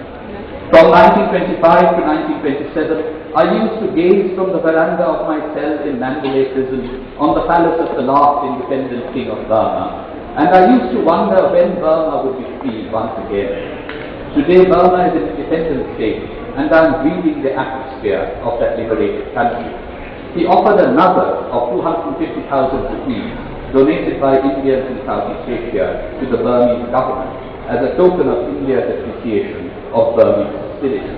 From 1925 to 1927, I used to gaze from the veranda of my cell in Mandalay prison on the palace of the last independent king of Burma, and I used to wonder when Burma would be free once again. Today Burma is an independent state, and I am breathing the atmosphere of that liberated country. He offered another of 250,000 rupees donated by Indians in Southeast Asia to the Burmese government as a token of India's appreciation of Burmese hostility.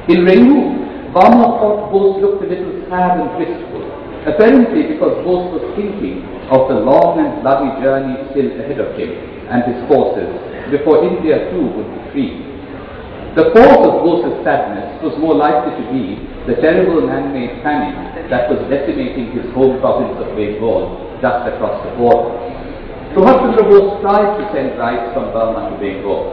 In Rangoon, Burma thought Bose looked a little sad and wistful, apparently because Bose was thinking of the long and bloody journey still ahead of him and his forces before India too would be free. The cause of Bose's sadness was more likely to be the terrible man-made famine that was decimating his home province of Bengal just across the border. Subhas Chandra Bose tried to send rice from Burma to Bengal.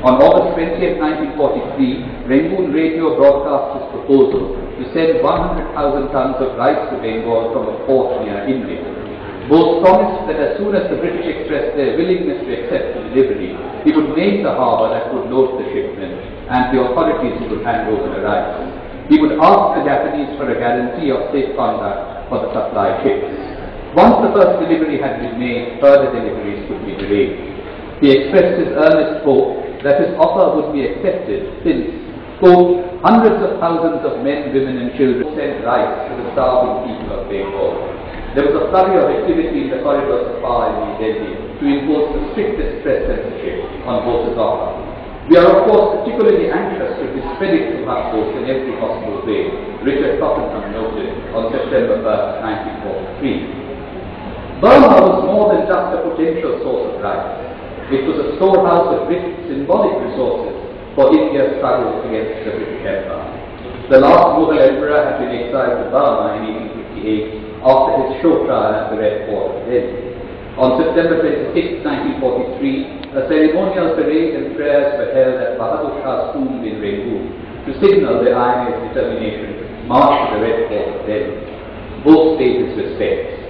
On August 20, 1943, Rangoon Radio broadcast his proposal to send 100,000 tons of rice to Bengal from a port near India. Bose promised that as soon as the British expressed their willingness to accept the delivery, he would name the harbour that would load the shipment and the authorities who would hand over the rice. He would ask the Japanese for a guarantee of safe conduct for the supply ships. Once the first delivery had been made, further deliveries could be delayed. He expressed his earnest hope that his offer would be accepted since, quote, hundreds of thousands of men, women and children sent rice to the starving people of Bengal. There was a flurry of activity in the corridors of power in New Delhi to impose the strictest press censorship on Bose's offer. We are of course particularly anxious to discredit Subhas Bose in every possible way, Richard Tottenham noted on September 1st, 1943. Burma was more than just a potential source of rice. It was a storehouse of rich symbolic resources for India's struggle against the British Empire. The last Mughal emperor had been exiled to Burma in 1858 after his show trial at the Red Fort of Delhi. On September 26, 1943, a ceremonial parade and prayers were held at Bahadur Shah's tomb in Rangoon to signal the INA's determination to march to the Red Fort of Delhi. Bose paid his respects.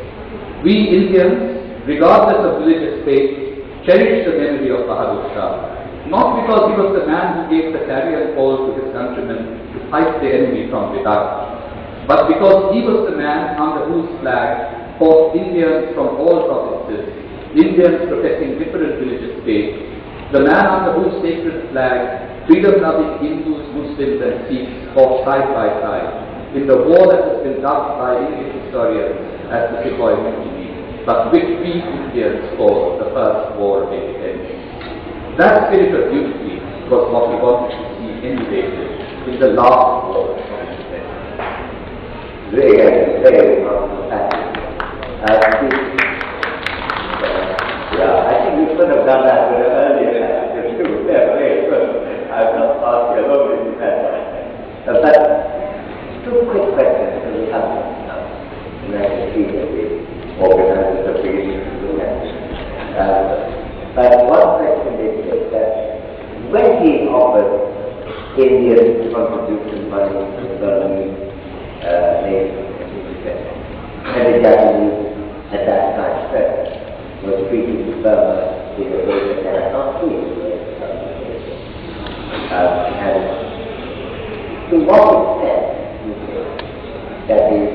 We Indians, regardless of religious faith, cherish the memory of Bahadur Shah, not because he was the man who gave the clarion call to his countrymen to fight the enemy from without, but because he was the man under whose flag fought Indians from all provinces, Indians professing different religious faiths, the man under whose sacred flag freedom-loving Hindus, Muslims and Sikhs fought side by side in the war that has been dubbed by English historians as the Sepoy Mutiny, but which we Indians call the First War of Independence. That spirit of unity was what we wanted to see emulated in the last war of independence. Very I think we could have done that earlier. I've not asked you alone in that. But two quick questions to the subject now. United the organizers of the but one question is that when he offered Indian contribution money to the Burmese nation, and the Japanese at that time was treating Burma in a way that they had not seen and to what extent you think that is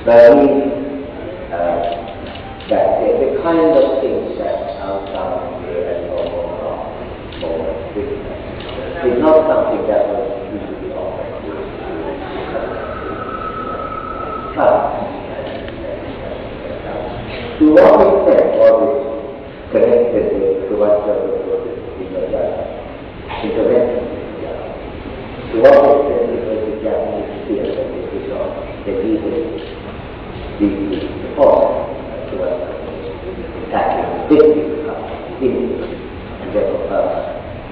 Burmese, that the kind of things that are done here and more is not something that was usually offered. To what extent was it connected with Subhas Chandra Bose's intervention? To what extent it was the Japanese fear that it was not that he would be supported Subhas attacking this India and therefore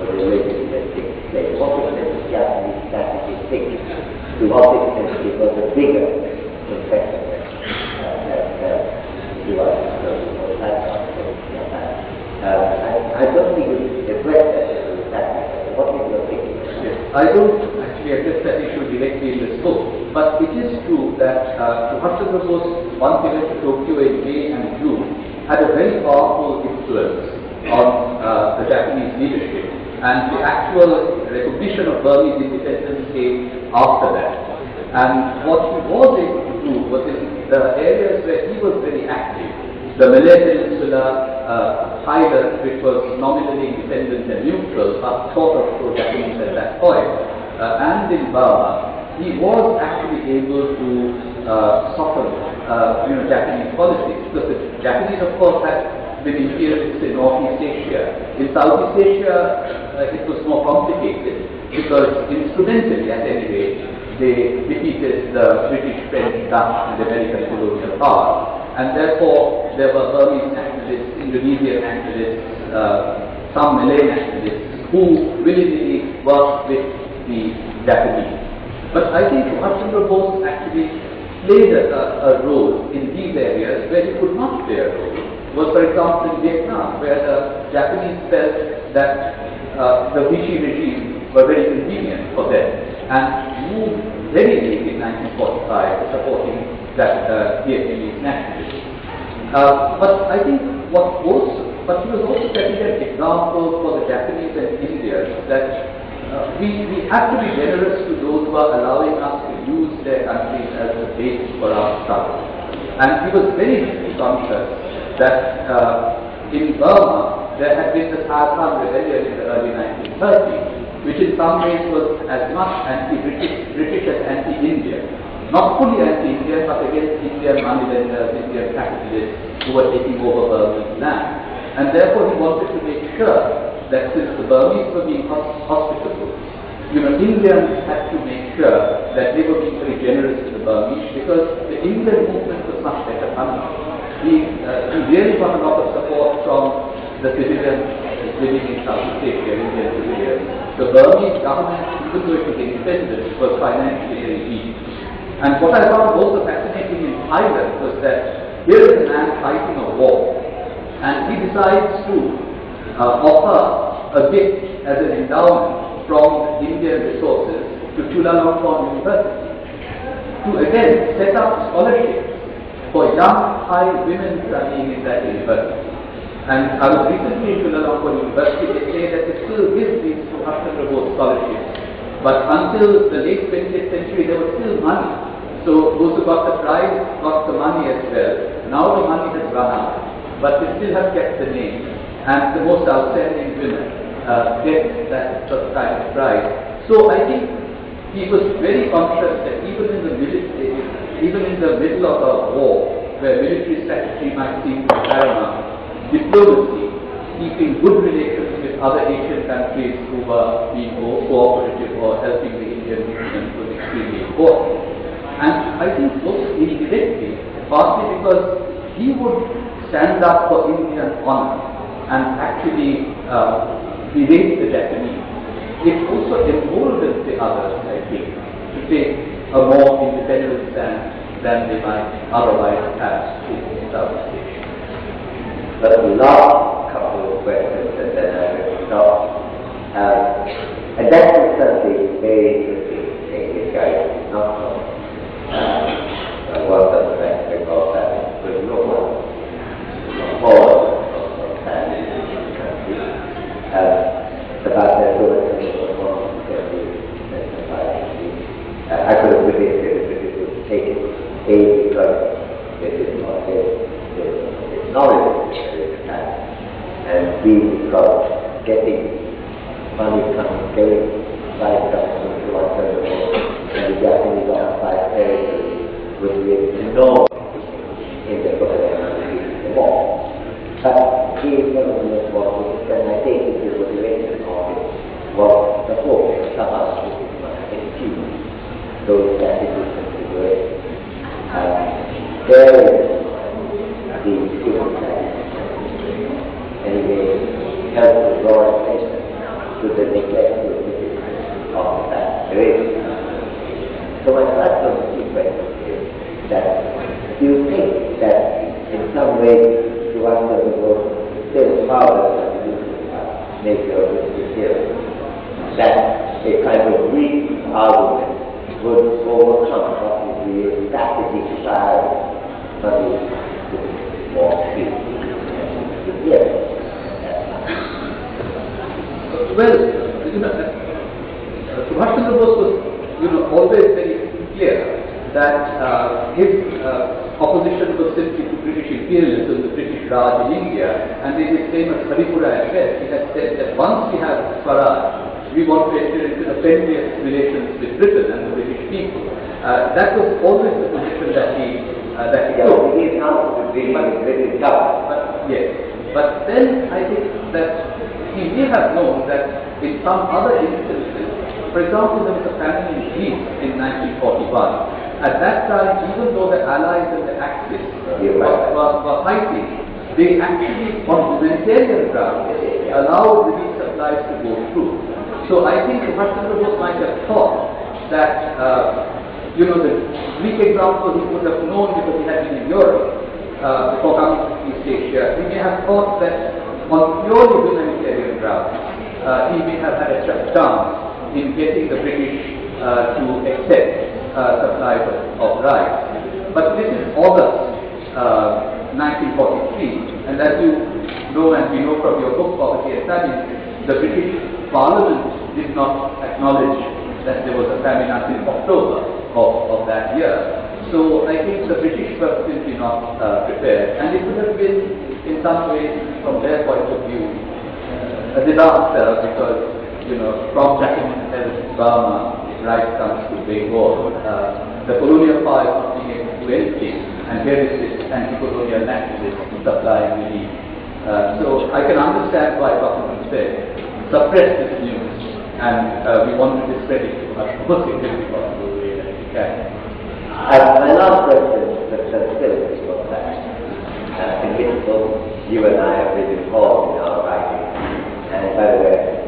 was related to that thing. What extent the Japanese strategy thinking? To what extent it was a bigger infection I don't think you address that. What is your thinking? Yes, I don't actually address that issue directly in this book, but it is true that Subhas Chandra Bose, once he went to Tokyo in May and June, had a very powerful influence on the Japanese leadership, and the actual recognition of Burmese independence came after that. And what he was able to do was in the areas where he was very active, the Malay Peninsula, Thailand, which was nominally independent and neutral, but sort of pro-Japanese at that point, and in Burma, he was actually able to soften Japanese policies, because the Japanese, of course, had been imperialists in Northeast Asia. In Southeast Asia, it was more complicated. because instrumentally, at any rate, they defeated the British, French, Dutch, and American colonial powers, and therefore there were Burmese nationalists, Indonesian nationalists, some Malay nationalists who willingly worked with the Japanese. But I think Subhas Chandra Bose actually played a role in these areas where he could not play a role. Was, for example, in Vietnam, where the Japanese felt that the Vichy regime were very convenient for them and moved readily in 1945 to supporting that Vietnamese nationalism. But I think but he was also setting an example for the Japanese and Indians that we have to be generous to those who are allowing us to use their countries as a base for our struggle. And he was very deeply conscious that in Burma there had been the Saipan rebellion in the early 1930s, which in some ways was as much anti-British as anti-Indian. Not fully anti-Indian, but against Indian moneylenders, Indian capitalists who were taking over Burmese land. And therefore he wanted to make sure that since the Burmese were being hospitable, Indians had to make sure that they were being very generous to the Burmese, because the Indian movement was much better funded. He really got a lot of support from the civilians living in Southeast Asia, Indian civilians. The Burmese government, even though it was independent, was financially very weak. And what I found also fascinating in Thailand was that here is a man fighting a war, and he decides to offer a gift as an endowment from Indian resources to Chulalongkorn University to again set up scholarships for young Thai women studying in that university. And I was recently in Chulalongkorn University. They say that they still give these Subhas Chandra Bose scholarships, but until the late 20th century there was still money. So those who got the prize got the money as well. Now the money has run out, but they still have kept the name, and the most outstanding women get that sort of kind of prize. So I think he was very conscious that even in the middle of a war, where military strategy might seem paramount, diplomacy, keeping good relations with other Asian countries who were being more cooperative or helping the Indian movement was extremely important. And I think also indirectly, partly because he would stand up for Indian honor and actually berate the Japanese. It also emboldens the others, I think, to take a more independent stand than they might otherwise have in Southeast Asia. The last couple of questions, and then I will stop. And that was something very interesting thing this guy did not know. What the fact about that was no one more of family in the country. About that sort of thing was one I could have predicted it, but it was taken A because it is not the knowledge at the time, and B because getting money coming, getting life coming to one person, and the Japanese occupied territory would be able to know in the the war. But he government was, and I think it was the direction of it, was the hope that somehow must achieve those strategic considerations. There is the human side. Anyway, help to draw attention to the neglect of that race. So my first question is that do you think that in some way Subhas Chandra Bose still powerless and nature of this theory, that a kind of weak argument would overcome what would be a strategic desire for the more free to hear? Well, Subhas Chandra Bose was, always very clear that his opposition was simply to British imperialism, the British Raj in India, and in his famous Haripura address, he had said that once we have Swaraj, we want to enter into the friendliest relations with Britain and the British people. That was always the position that he took. He is now very tough. But then I think that he may have known that in some other instances, For example, there was a famine in Greece in 1941. At that time, even though the Allies and the Axis were fighting, they actually, on humanitarian grounds, allowed relief supplies to go through. So I think Subhas Chandra Bose might have thought that, the Greek example he would have known because he had been in Europe before coming to East Asia. He may have thought that on purely humanitarian grounds, he may have had a chance in getting the British to accept supplies of rice. But this is August 1943, and as you know and we know from your book, Poverty and Famine, the British Parliament did not acknowledge that there was a famine until October of that year. So I think the British were simply not prepared, and it would have been, in some ways, from their point of view, a disaster because, from Japan and Burma, rice comes to Bengal. The colonial power is not being able to do anything, and here is this anti-colonial nationalist supplying relief. So I can understand why Dr. said, suppress this news, and we want to discredit it as much as possible way that we can. My last question is still was that. In which book you and I have been involved in our writing, and by the way,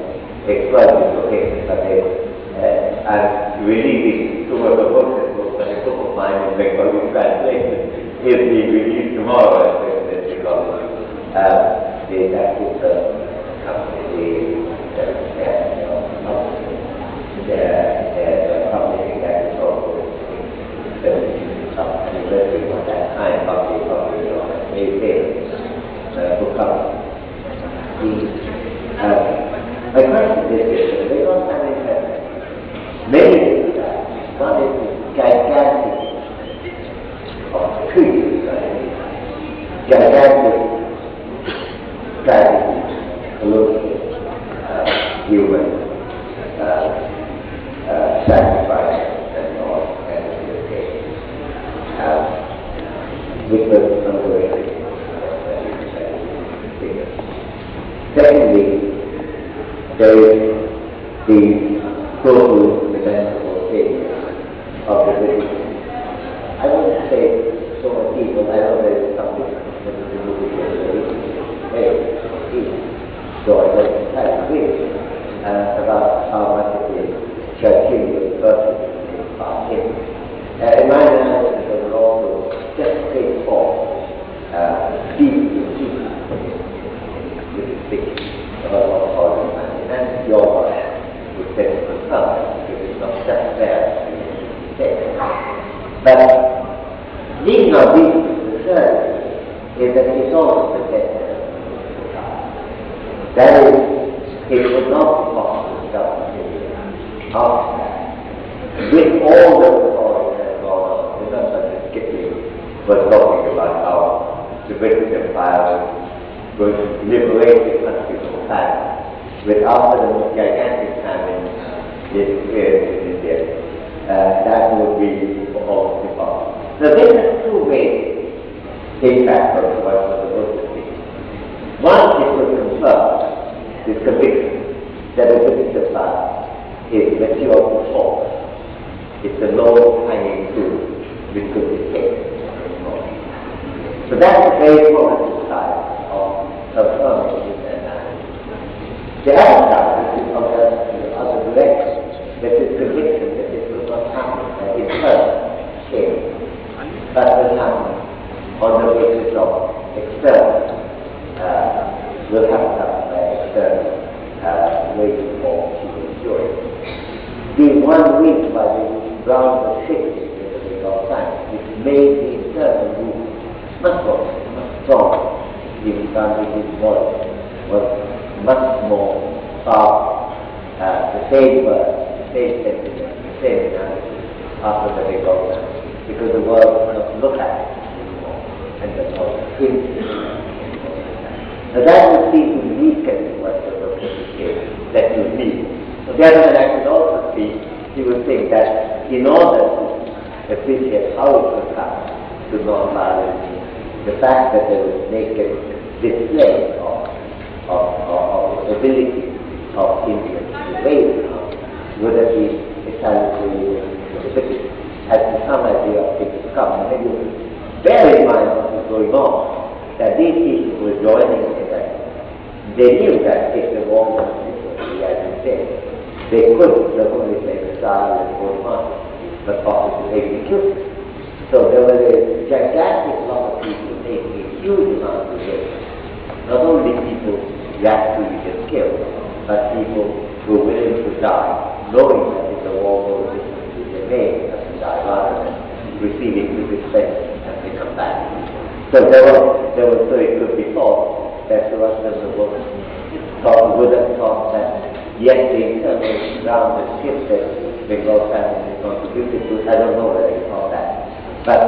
explain okay, but I'm releasing two of the books, and a book of mine in Bengali translation is being released tomorrow, because that is the company, the publishing that is also university at that time, probably book cover. My question is this: they don't have interest. Many things that one is gigantic of trees, gigantic tragedy, political, human sacrifice, and all, and which was underrated. Secondly, there is the total lamentable failure of the British. I wouldn't say so many people, I know there is some difference in the movie so I don't agree about how much it is Churchill was perfect part in. In my analysis, there were also just straightforward, deep about all and your work would say to confirm because it's not just there to say. But leading on this, the third is that it's always the best. That is, it would not be possible to start after that. With all the authorities that gone on, remember that Kipling was talking about how the British Empire was going to liberate the country from famine. With after the most gigantic famine disappeared in India, that would be almost impossible. Now this has two ways, in fact, of what was supposed to be. One, it would confirm this conviction that the British Empire is mature to force. It's a low-hanging fruit which could be taken. So that's a very positive side of confirming this analysis. The other side, which is on the other direction, that is conviction that it will not happen, that it first came, but will happen on the basis of external, will happen by external waiting for human joy. The one week by the ground of safety in the big of science, which made the internal movement much more, much stronger. The advantage was much more powerful. The same word, the same sentiment, the same analysis after the big of science, because the world does not look at it anymore and does not think it anymore. Now that would seem to weaken what the case that you need. On the other hand, I could also see, you would think that in order to appreciate how it would come to non-violence, the fact that there was naked display of the ability of Indians to raise would have been essentially specific, has some idea of things to come. And maybe bear in mind what is going on, that these people were joining the event. They knew that if the war was in the United States, they could not only make a style and go on, but possibly execute. So there was a gigantic lot of people making a huge amount of risk. Not only people you actually get killed, but people who were willing to die, knowing that if the war goes into the main, have to die rather than receiving good respect and they come back. So there was very good thought that Subhas Chandra Bose would have thought that yes, the internal ground is shifted, Bengal family contributed to it. I don't know whether he thought that. But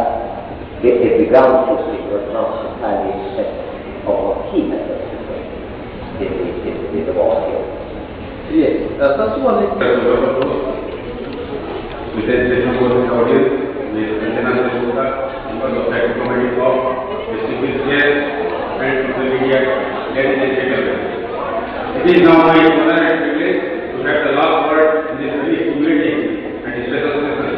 the ground shifting was not entirely independent of what he had done in the war here. Yes. First of all, with the audience, with Nationalism, members of that committee of distinguished guests and the media, ladies and gentlemen. It is now my honor and privilege to have the last word in this very humiliating and special session.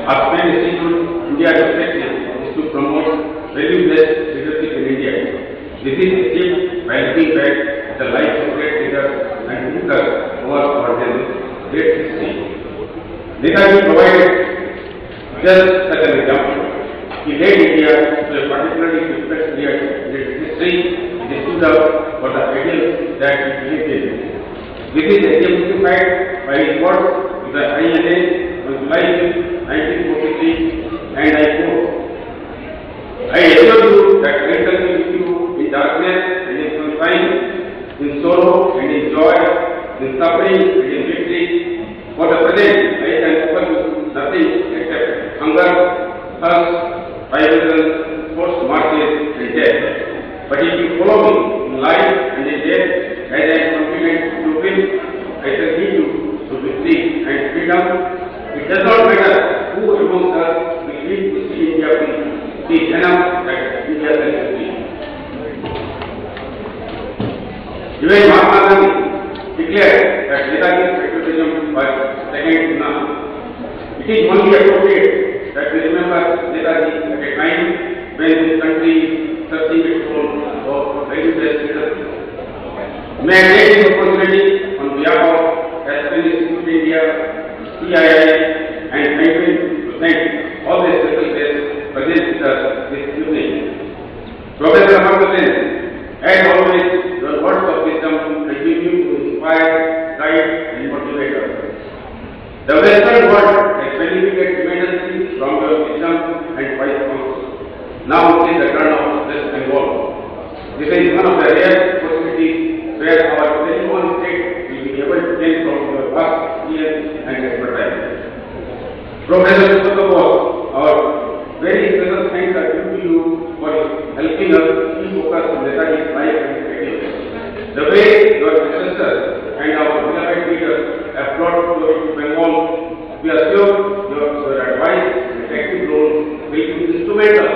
Aspen Institute India's objective is to promote value-based leadership in India. This is achieved by looking back at the lives of great leaders and thinkers over our great history. Netaji provided just such an example. He led India to a particularly difficult period in its history. He stood up for the ideals that he believed in. This is exemplified by his words to the INA on July 1943, and I quote, "I assure you that I shall be with you in darkness and in sunshine, in sorrow and in joy, in suffering and in victory. For the present, I can offer you nothing except hunger, thirst, privation, forced marches and death. But if you follow me in life and in death, as I am confident to win, I shall lead you to victory and freedom. It does not matter who among us will lead to see India free. It is enough that India shall be free." Even Mahatma Gandhi declared that Netaji's patriotism was second to none. It is only appropriate that we remember Netaji at a time when this country is searching its own for value-based leadership. May I take this opportunity on behalf of Aspen Institute India, CII, and Aspen to thank all the special guests present with us this evening. Professor Amartya, as always, your words of wisdom continue to inspire, guide, and motivate us. The Western world has benefited tremendously from your wisdom and wise counsel. Now it is the turn of West Bengal. This is one of the rare possibilities where our very own state will be able to gain from your vast experience and expertise. Professor Subhas Bose, our very special thanks are due to you for helping us refocus on Netaji's life and ideals. The way your successors and our beloved leaders have brought glory to Bengal, we are sure your advice and active role will be instrumental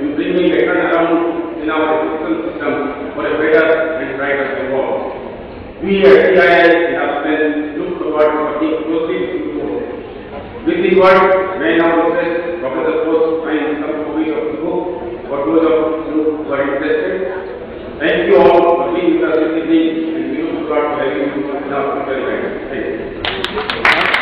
in bringing a turnaround in our educational system for a better and brighter Bengal. We at CII and Aspen look forward to working closely with you both. With these words, may I now request Professor Bose to find some copies of the book for those of you who are interested. Thank you all for being with us this evening, and we look forward to having you in our future events. Thank you.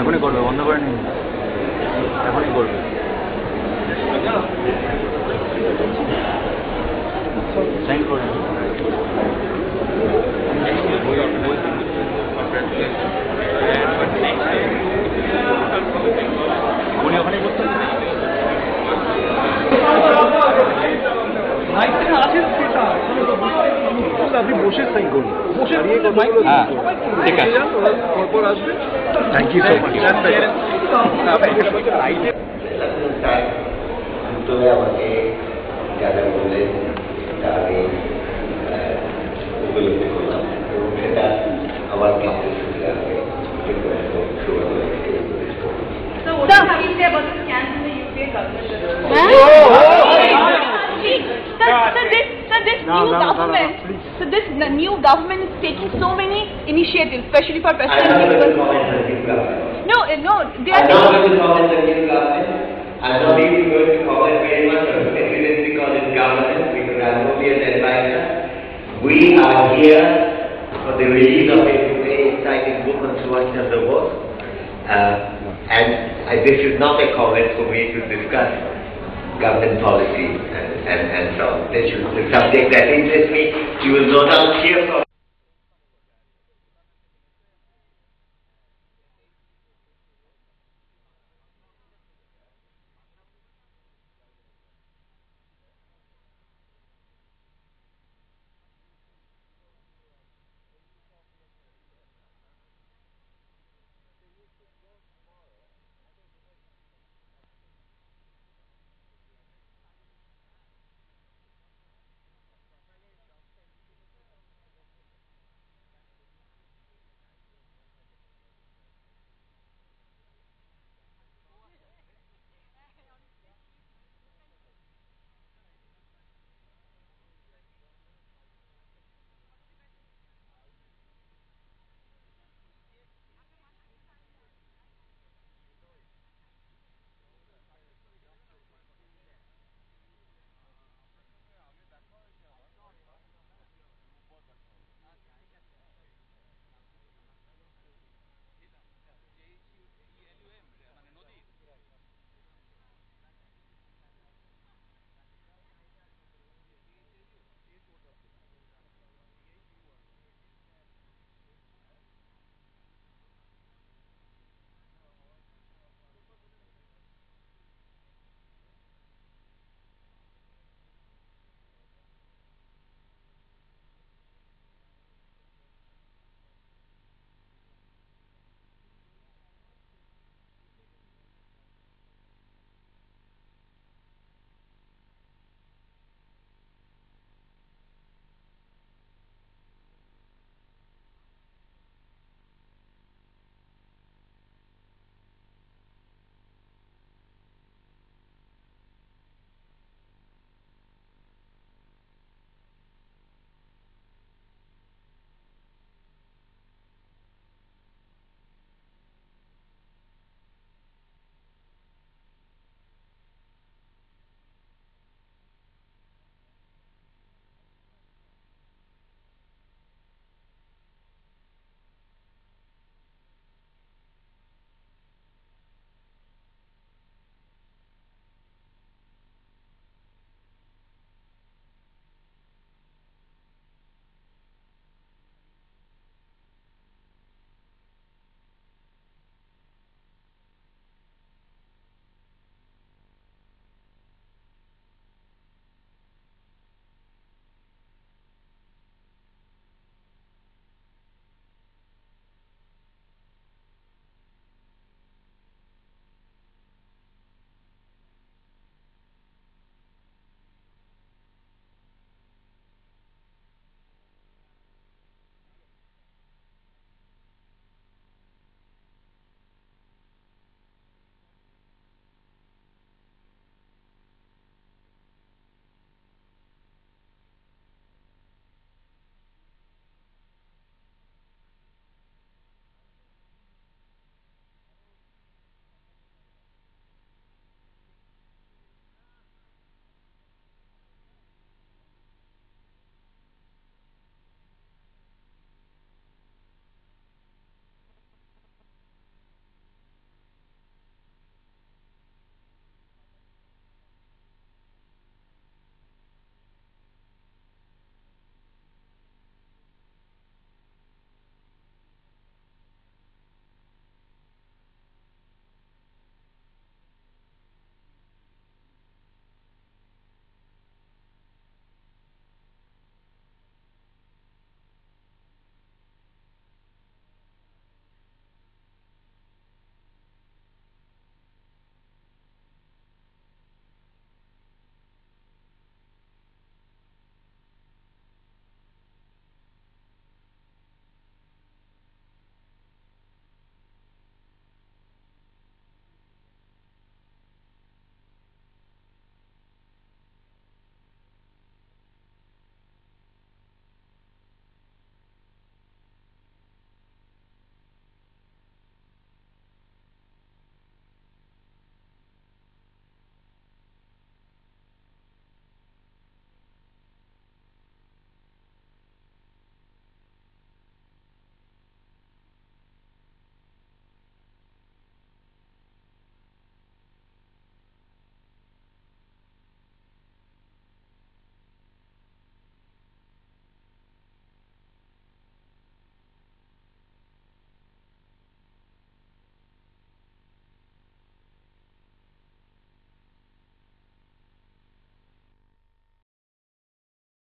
এখনই করবে, বন্ধ করে নিন, এখনই করবে। Sign করে উনি ওখানে করতে আপনি বসে সাইন করুন, বসে হ্যাঁ ঠিক আছে। পরপর আসবে। Thank you so much. উত্তরে আমাকে যারা বললেন তা আমি উপলব্ধি করলাম এবং সেটা আমার ক্লাসে শুনে আমি So what do you say about the scams in the UK government? This new government is taking so many initiatives, especially for President. I'm not going to comment on the new government. No, they are. I'm not going to comment on the new government. I'm not even going to comment very much on the presidency called it government because I'm only an advisor. We are here for the release of a very exciting book on Subhas Chandra Bose. And this is not a comment for me to discuss government policy and so on. This is the subject that interests me. You will no doubt hear from